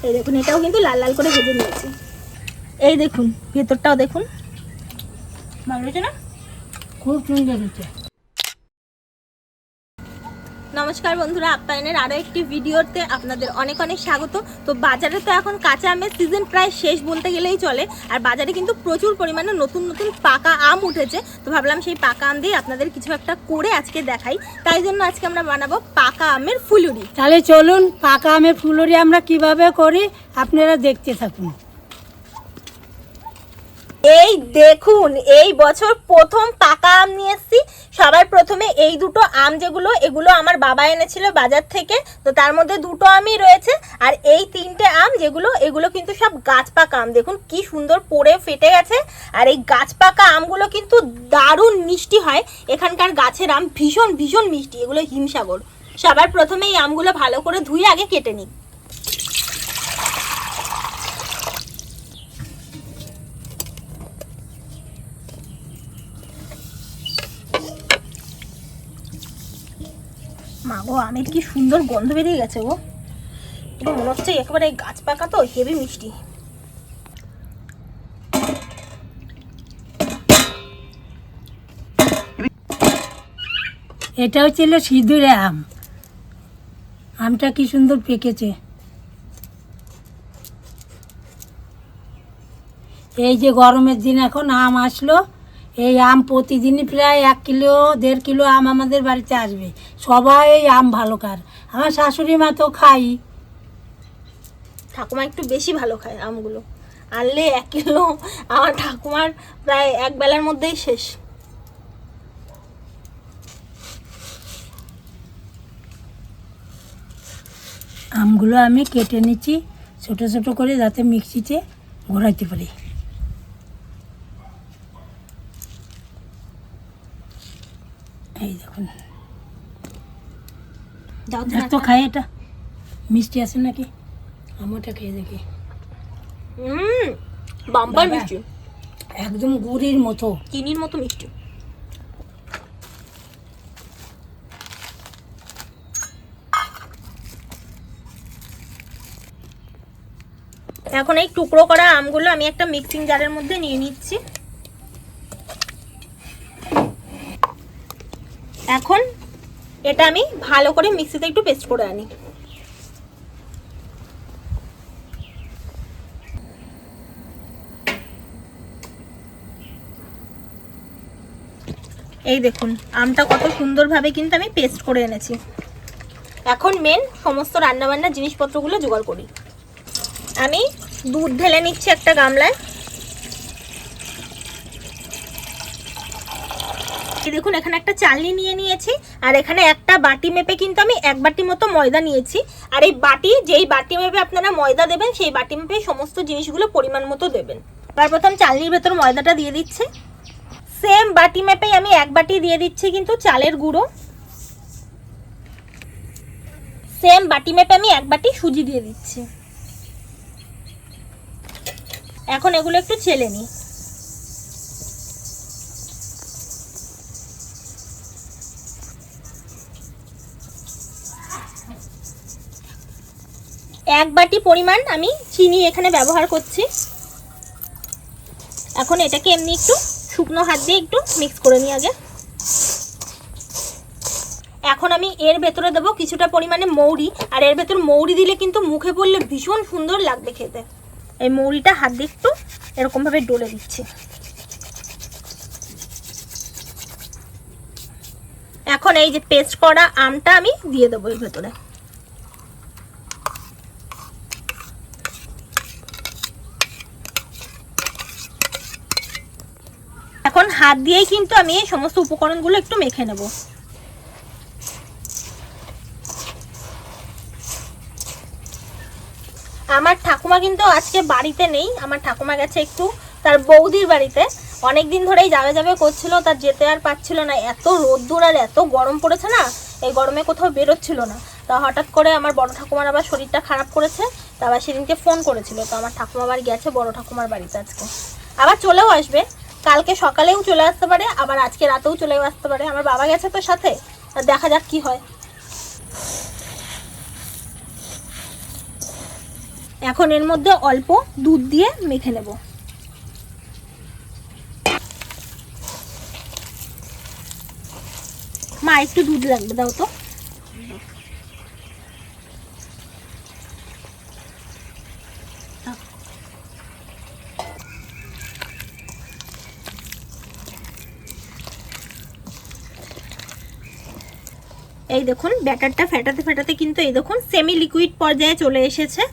এই দেখুন, এটাও কিন্তু লাল লাল করে ভেজে নিয়েছি। এই দেখুন ভেতরটাও দেখুন, ভালো হয়েছে না? খুব সুন্দর হয়েছে। নমস্কার বন্ধুরা, আপ্যায়নের আরও একটি ভিডিওতে আপনাদের অনেক অনেক স্বাগত। তো বাজারে তো এখন কাঁচা আমের সিজন প্রায় শেষ বলতে গেলেই চলে, আর বাজারে কিন্তু প্রচুর পরিমাণে নতুন নতুন পাকা আম উঠেছে। তো ভাবলাম সেই পাকা আম দিয়ে আপনাদের কিছু একটা করে আজকে দেখাই, তাই জন্য আজকে আমরা বানাবো পাকা আমের ফুলুরি। তাহলে চলুন পাকা আমের ফুলুরি আমরা কিভাবে করি আপনারা দেখতে থাকুন। এই দেখুন, এই বছর প্রথম পাকা আম নিয়ে এসেছি। সবার প্রথমে এই দুটো আম যেগুলো, এগুলো আমার বাবা এনেছিল বাজার থেকে। তো তার মধ্যে দুটো আমই রয়েছে, আর এই তিনটে আম যেগুলো, এগুলো কিন্তু সব গাছ পাকা আম। দেখুন কি সুন্দর পড়ে ফেটে গেছে। আর এই গাছ পাকা আমগুলো কিন্তু দারুণ মিষ্টি হয়। এখানকার গাছের আম ভীষণ ভীষণ মিষ্টি, এগুলো হিমসাগর। সবার প্রথমে এই আমগুলো ভালো করে ধুয়ে আগে কেটে নিই। মা গো, আমের কি সুন্দর গন্ধ বেরিয়ে গেছে গো। এটা মনে হচ্ছে একেবারে গাছ পাকা, তো হেভি মিষ্টি। এটা হচ্ছিল সিঁদুরে আম। আমটা কি সুন্দর পেকেছে। এই যে গরমের দিন এখন আম আসলো, এই আম প্রতিদিনই প্রায় 1 কিলো 1.5 কিলো আম আমাদের বাড়িতে আসবে। সবাই এই আম ভালো খায়, আমার শাশুড়ি মা তো খাই। ঠাকুমা একটু বেশি ভালো খায় আমগুলো, আনলে 1 কিলো আমার ঠাকুমার প্রায় এক বেলার মধ্যেই শেষ। আমগুলো আমি কেটে নিচ্ছি ছোট ছোট করে, যাতে মিক্সিতে ঘোরাইতে পারি। এই দেখুন, তো খাই, এটা মিষ্টি আছে নাকি, আমটা খেয়ে দেখি। বাম্পার মিষ্টি, একদম গুড়ির মতো, চিনির মতো মিষ্টি। এখন এই টুকরো করা আমগুলো আমি একটা মিক্সিং জারের মধ্যে নিয়ে নিচ্ছি। এখন এটা আমি ভালো করে মিক্সিতে একটু পেস্ট করে আনি। এই দেখুন, আমটা কত সুন্দরভাবে কিন্তু আমি পেস্ট করে এনেছি। এখন মেন সমস্ত রান্নাবান্নার জিনিসপত্রগুলো জোগাড় করি। আমি দুধ ঢেলে নিচ্ছি একটা গামলায়। দেখুন, এখানে একটা চালনি নিয়ে নিয়েছি, আর এখানে একটা বাটি মেপে কিন্তু আমি 1 বাটি মতো ময়দা নিয়েছি। আর এই বাটি, যেই বাটি মেপে আপনারা ময়দা দেবেন, সেই বাটি মেপে সমস্ত জিনিসগুলো পরিমাণ মতো দেবেন। তার প্রথম চালনির ভেতর ময়দাটা দিয়ে দিচ্ছে। সেম বাটি মেপেই আমি 1 বাটি দিয়ে দিচ্ছি কিন্তু চালের গুঁড়ো। সেম বাটি মেপে আমি 1 বাটি সুজি দিয়ে দিচ্ছি। এখন এগুলো একটু চেলে নিই। এক বাটি পরিমাণ আমি চিনি এখানে ব্যবহার করছি। এখন এটাকে এমনি একটু শুকনো হাত দিয়ে একটু মিক্স করে নিই আগে। এখন আমি এর ভেতরে দেবো কিছুটা পরিমাণে মৌরি, আর এর ভেতর মৌরি দিলে কিন্তু মুখে পড়লে ভীষণ সুন্দর লাগবে খেতে। এই মৌরিটা হাত দিয়ে একটু এরকমভাবে ডলে দিচ্ছি। এখন এই যে পেস্ট করা আমটা আমি দিয়ে দেবো এর ভেতরে। এখন হাত দিয়েই কিন্তু আমি এই সমস্ত উপকরণগুলো একটু মেখে নেব। আমার ঠাকুমা কিন্তু আজকে বাড়িতে নেই, আমার ঠাকুমা গেছে একটু তার বৌদির বাড়িতে। অনেকদিন ধরেই যাবে যাবে করছিল, তার যেতে আর পাচ্ছিল না। এত রোদ্দুর আর এত গরম পড়েছে না, এই গরমে কোথাও বেরোচ্ছিল না। তা হঠাৎ করে আমার বড় ঠাকুমার আবার শরীরটা খারাপ করেছে, তা আবার সেদিনকে ফোন করেছিল। তো আমার ঠাকুমা আবার গেছে বড় ঠাকুমার বাড়িতে আজকে, আবার চলেও আসবে। কালকে সকালেও চলে আসতে পারে, আবার আজকে রাতেও চলেও আসতে পারে। আমার বাবা গেছে তো সাথে, দেখা যাক কি হয়। এখন এর মধ্যে অল্প দুধ দিয়ে মেখে নেব। মা একটু দুধ লাগবে, দাও তো। এই দেখুন ব্যাটারটা ফেটাতে ফেটাতে কিন্তু এই দেখুন সেমি লিকুইড পর্যায়ে চলে এসেছে।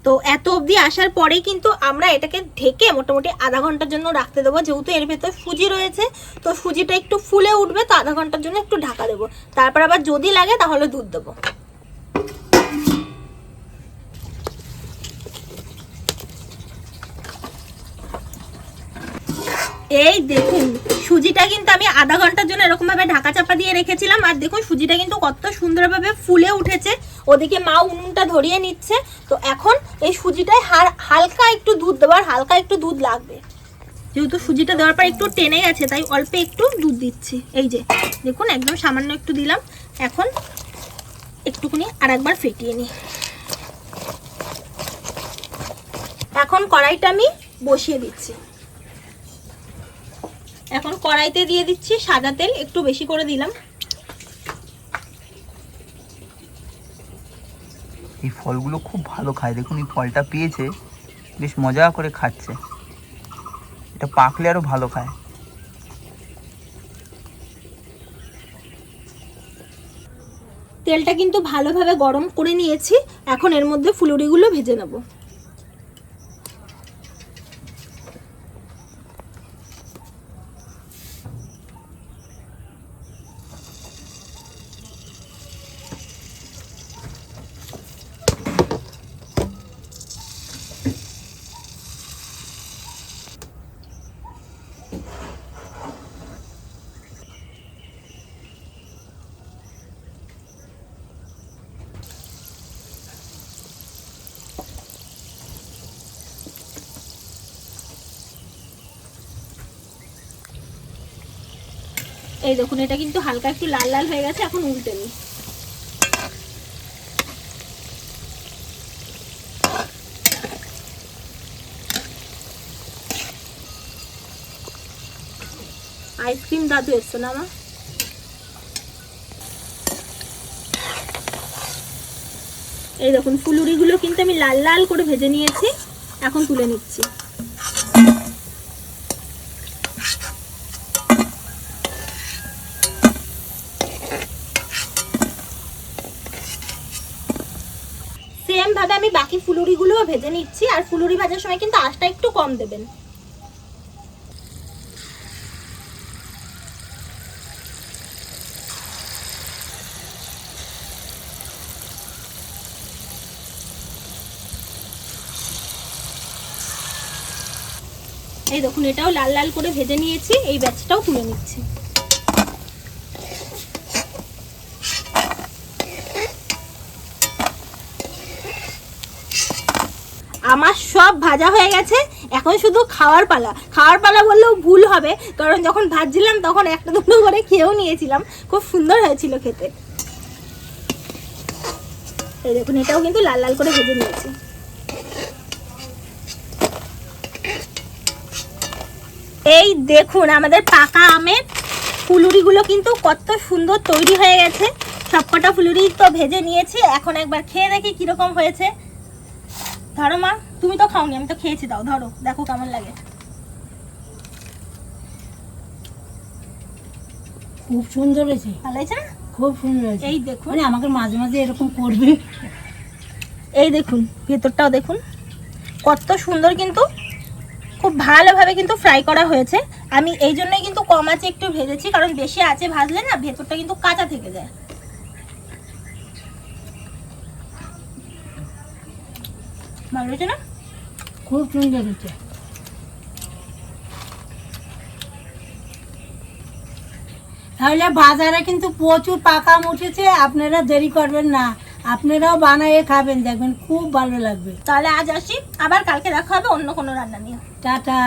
তো এত অবধি আসার পরেই কিন্তু আমরা এটাকে ঢেকে মোটামুটি আধা ঘন্টার জন্য রাখতে দেবো, যেহেতু এর ভেতর সুজি রয়েছে। তো সুজিটা একটু ফুলে উঠবে, তো আধা ঘন্টার জন্য একটু ঢাকা দেবো। তারপর আবার যদি লাগে তাহলে দুধ দেবো। এই দেখুন সুজিটা কিন্তু আমি আধা ঘন্টার জন্য এরকম ভাবে ঢাকা চাপা দিয়ে রেখেছিলাম, আর দেখুন সুজিটা কিন্তু কত সুন্দরভাবে ফুলে উঠেছে। ওদিকে মা উনুনটা ধরিয়ে নিচ্ছে। তো এখন এই সুজিটায় হালকা একটু দুধ দেওয়ার, হালকা একটু দুধ লাগবে, যেহেতু সুজিটা দেওয়ার পর একটু টেনে গেছে, তাই অল্প একটু দুধ দিচ্ছি। এই যে দেখুন একদম সামান্য একটু দিলাম। এখন একটুখানি আর একবার ফেটিয়ে নিই। এখন কড়াইটা আমি বসিয়ে দিচ্ছি। এখন কড়াইতে দিয়ে দিচ্ছি সাদা তেল, একটু বেশি করে দিলাম। এই ফলগুলো খুব ভালো খায়, দেখুন এই ফলটা পেয়েছে, বেশ মজা করে খাচ্ছে। এটা পাকলে আরো ভালো খায়। তেলটা কিন্তু ভালোভাবে গরম করে নিয়েছি। এখন এর মধ্যে ফুলুরিগুলো ভেজে নেব। এই দেখুন এটা কিন্তু হালকা একটু লাল লাল হয়ে গেছে। এখন উল্টে নিই। আইসক্রিম দাদু এসছে না মা? এই দেখুন ফুলুরিগুলো কিন্তু আমি লাল লাল করে ভেজে নিয়েছি। এখন তুলে নিচ্ছি। সেম ভাবে আমি বাকি ফুলুরিগুলোও ভেজে নিচ্ছি। আর ফুলুরি ভাজার সময় কিন্তু আঁচটা একটু কম দেবেন। এই দেখুন এটাও লাল লাল করে ভেজে নিয়েছি। এই ব্যাচটাও তুলে নিচ্ছি। আমার সব ভাজা হয়ে গেছে। এখন শুধু খাওয়ার পালা। খাওয়ার পালা বললেও ভুল হবে, কারণ যখন ভাজছিলাম তখন একটা দুটো করে খেয়েও নিয়েছিলাম। খুব সুন্দর হয়েছিল খেতে। এই দেখুন এটাও কিন্তু লাল লাল করে ভেজে নিয়েছি। এই দেখুন আমাদের পাকা আমের ফুলুরিগুলো কিন্তু কত সুন্দর তৈরি হয়ে গেছে। সবকটা ফুলুরি তো ভেজে নিয়েছি। এখন একবার খেয়ে দেখি কিরকম হয়েছে। ধরো মা, তুমি তো খাওনি, আমি তো খেয়েছি। দাও, ধরো, দেখো কেমন লাগে। খুব সুন্দর হয়েছে। ভালো হয়েছে না? খুব সুন্দর হয়েছে। এই দেখুন মানে আমাকে মাঝে মাঝে এরকম করবে। এই দেখুন ভেতরটাও দেখুন কত সুন্দর, কিন্তু খুব ভালোভাবে কিন্তু ফ্রাই করা হয়েছে। আমি এই জন্যই কিন্তু কম আঁচে একটু ভেজেছি, কারণ বেশি আঁচে ভাজলে না ভেতরটা কিন্তু কাঁচা থেকে যায়। ভালো হয়েছে না? খুব সুন্দর হয়েছে। তাহলে বাজারে কিন্তু প্রচুর পাকা আম উঠেছে, আপনারা দেরি করবেন না, আপনারাও বানিয়ে খাবেন, দেখবেন খুব ভালো লাগবে। তাহলে আজ আসি, আবার কালকে দেখা হবে অন্য কোনো রান্না নিয়ে। টাটা।